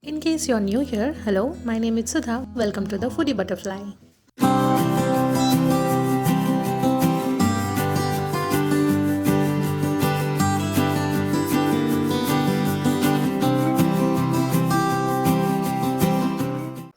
In case you're new here, hello, my name is Sudha. Welcome to the Foodie Butterfly.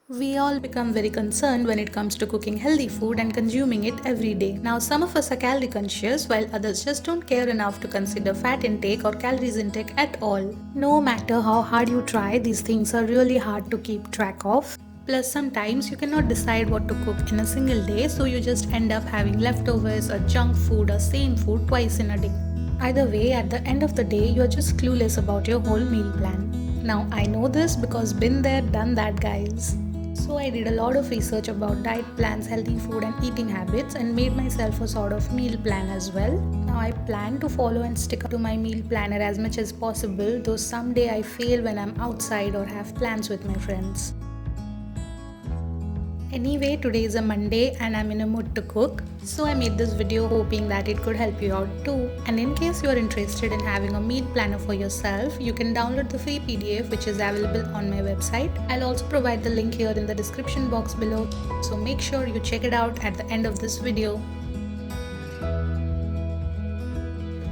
We all become very concerned when it comes to cooking healthy food and consuming it every day. Now, some of us are calorie conscious while others just don't care enough to consider fat intake or calories intake at all. No matter how hard you try, these things are really hard to keep track of. Plus, sometimes you cannot decide what to cook in a single day, so you just end up having leftovers or junk food or same food twice in a day. Either way, at the end of the day, you're just clueless about your whole meal plan. Now, I know this because been there, done that, guys. So I did a lot of research about diet plans, healthy food and eating habits and made myself a sort of meal plan as well. Now I plan to follow and stick to my meal planner as much as possible, though someday I fail when I'm outside or have plans with my friends. Anyway, today is a Monday and I'm in a mood to cook, so I made this video hoping that it could help you out too. And in case you are interested in having a meal planner for yourself, you can download the free PDF which is available on my website. I'll also provide the link here in the description box below, so make sure you check it out at the end of this video.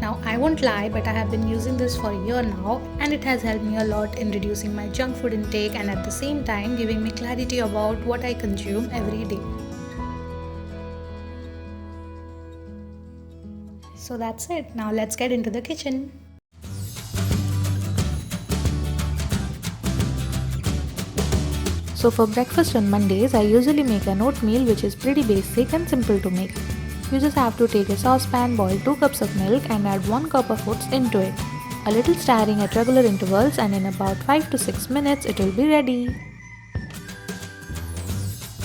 Now, I won't lie, but I have been using this for a year now and it has helped me a lot in reducing my junk food intake and at the same time giving me clarity about what I consume every day. So that's it. Now let's get into the kitchen. So for breakfast on Mondays, I usually make an oatmeal which is pretty basic and simple to make. You just have to take a saucepan, boil 2 cups of milk and add 1 cup of oats into it. A little stirring at regular intervals and in about 5 to 6 minutes it will be ready.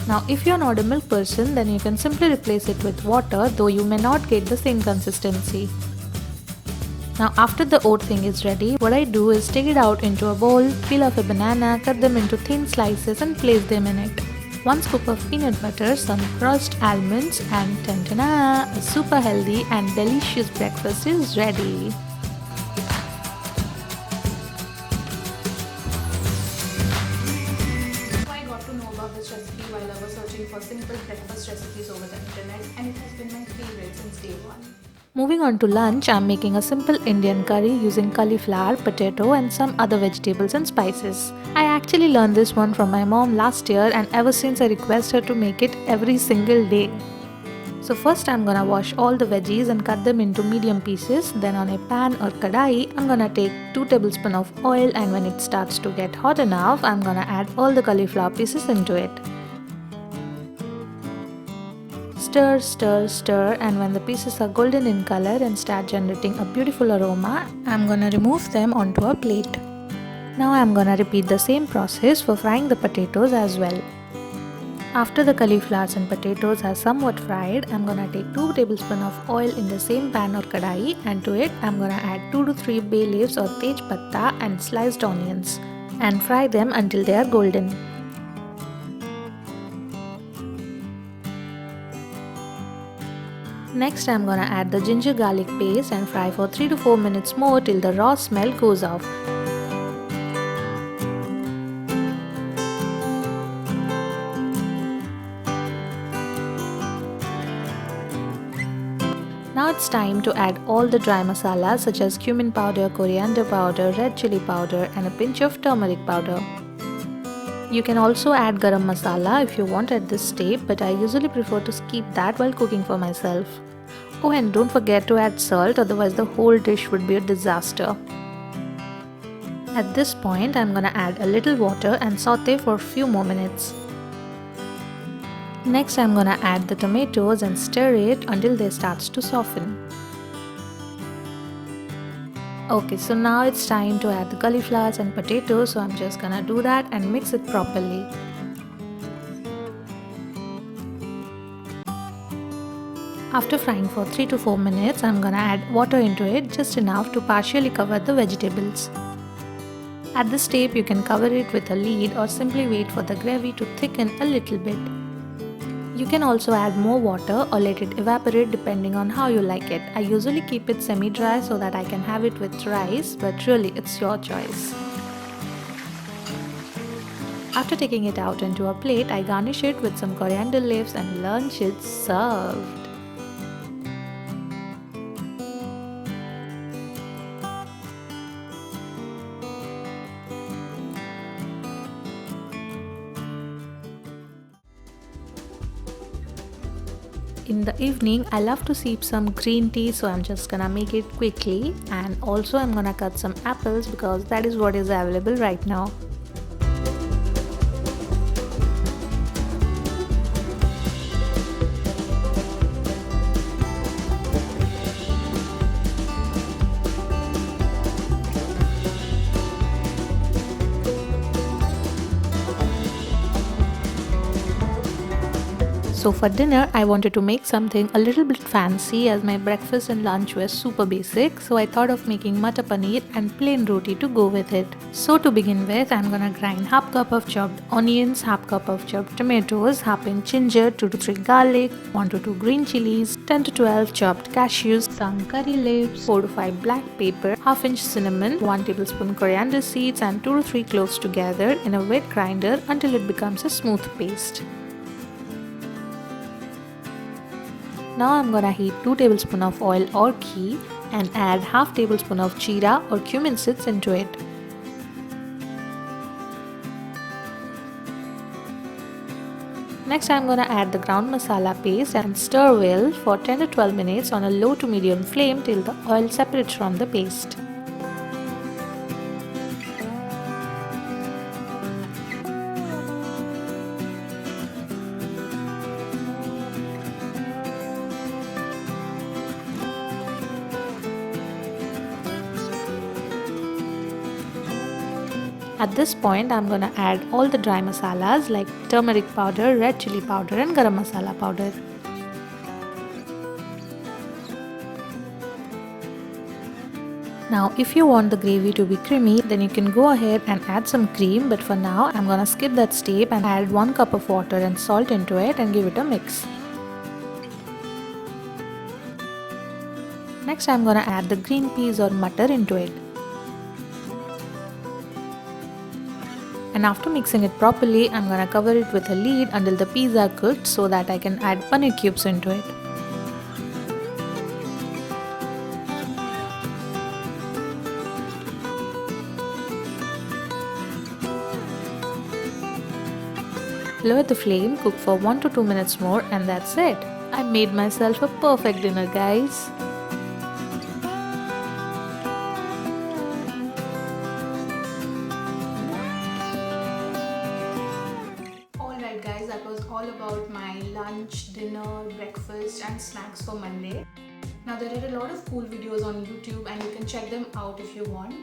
Now if you're not a milk person, then you can simply replace it with water, though you may not get the same consistency. Now after the oat thing is ready, what I do is take it out into a bowl, peel off a banana, cut them into thin slices and place them in it. 1 scoop of peanut butter, some crushed almonds and ta-da! A super healthy and delicious breakfast is ready. So I got to know about this recipe while I was searching for simple breakfast recipes over the internet and it has been my favorite since day one. Moving on to lunch, I'm making a simple Indian curry using cauliflower, potato and some other vegetables and spices. I actually learned this one from my mom last year and ever since I request her to make it every single day. So first I'm gonna wash all the veggies and cut them into medium pieces. Then on a pan or kadai, I'm gonna take 2 tablespoons of oil and when it starts to get hot enough, I'm gonna add all the cauliflower pieces into it. Stir, stir, stir, and when the pieces are golden in color and start generating a beautiful aroma, I'm gonna remove them onto a plate. Now I'm gonna repeat the same process for frying the potatoes as well. After the cauliflowers and potatoes are somewhat fried, I'm gonna take 2 tablespoons of oil in the same pan or kadai and to it I'm gonna add 2 to 3 bay leaves or tej patta and sliced onions and fry them until they are golden. Next I'm gonna add the ginger garlic paste and fry for 3 to 4 minutes more till the raw smell goes off. Now it's time to add all the dry masalas such as cumin powder, coriander powder, red chili powder and a pinch of turmeric powder. You can also add garam masala if you want at this step, but I usually prefer to skip that while cooking for myself. Oh, and don't forget to add salt, otherwise the whole dish would be a disaster. At this point, I'm gonna add a little water and saute for a few more minutes. Next, I'm gonna add the tomatoes and stir it until they start to soften. Okay, so now it's time to add the cauliflowers and potatoes, so I'm just gonna do that and mix it properly. After frying for 3 to 4 minutes, I'm gonna add water into it, just enough to partially cover the vegetables. At this step, you can cover it with a lid or simply wait for the gravy to thicken a little bit. You can also add more water or let it evaporate depending on how you like it. I usually keep it semi-dry so that I can have it with rice, but really it's your choice. After taking it out into a plate, I garnish it with some coriander leaves and lunch is served. In the evening, I love to sip some green tea, so I'm just gonna make it quickly, and also I'm gonna cut some apples because that is what is available right now. So for dinner, I wanted to make something a little bit fancy as my breakfast and lunch were super basic. So I thought of making Matar Paneer and plain roti to go with it. So to begin with, I'm gonna grind half cup of chopped onions, half cup of chopped tomatoes, half inch ginger, 2 to 3 garlic, 1 to 2 green chilies, 10 to 12 chopped cashews, some curry leaves, 4 to 5 black pepper, half inch cinnamon, 1 tablespoon coriander seeds and 2 to 3 cloves together in a wet grinder until it becomes a smooth paste. Now I'm gonna heat 2 tablespoons of oil or ghee and add half tablespoon of jeera or cumin seeds into it. Next I'm gonna add the ground masala paste and stir well for 10 to 12 minutes on a low to medium flame till the oil separates from the paste. At this point, I'm gonna add all the dry masalas like turmeric powder, red chili powder and garam masala powder. Now if you want the gravy to be creamy, then you can go ahead and add some cream, but for now I'm gonna skip that step and add 1 cup of water and salt into it and give it a mix. Next I'm gonna add the green peas or matar into it. And after mixing it properly, I'm gonna cover it with a lid until the peas are cooked so that I can add paneer cubes into it. Lower the flame, cook for 1 to 2 minutes more and that's it. I made myself a perfect dinner, guys. Alright guys, that was all about my lunch, dinner, breakfast and snacks for Monday. Now there are a lot of cool videos on YouTube and you can check them out if you want.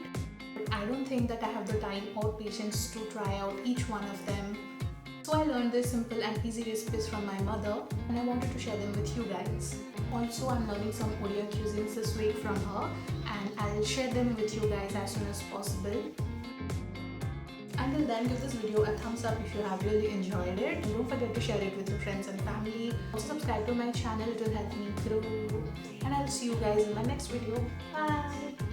But I don't think that I have the time or patience to try out each one of them. So I learned these simple and easy recipes from my mother and I wanted to share them with you guys. Also I'm learning some Odia cuisines this week from her and I'll share them with you guys as soon as possible. Until then, give this video a thumbs up if you have really enjoyed it. And don't forget to share it with your friends and family. Also subscribe to my channel, it will help me grow. And I'll see you guys in my next video. Bye!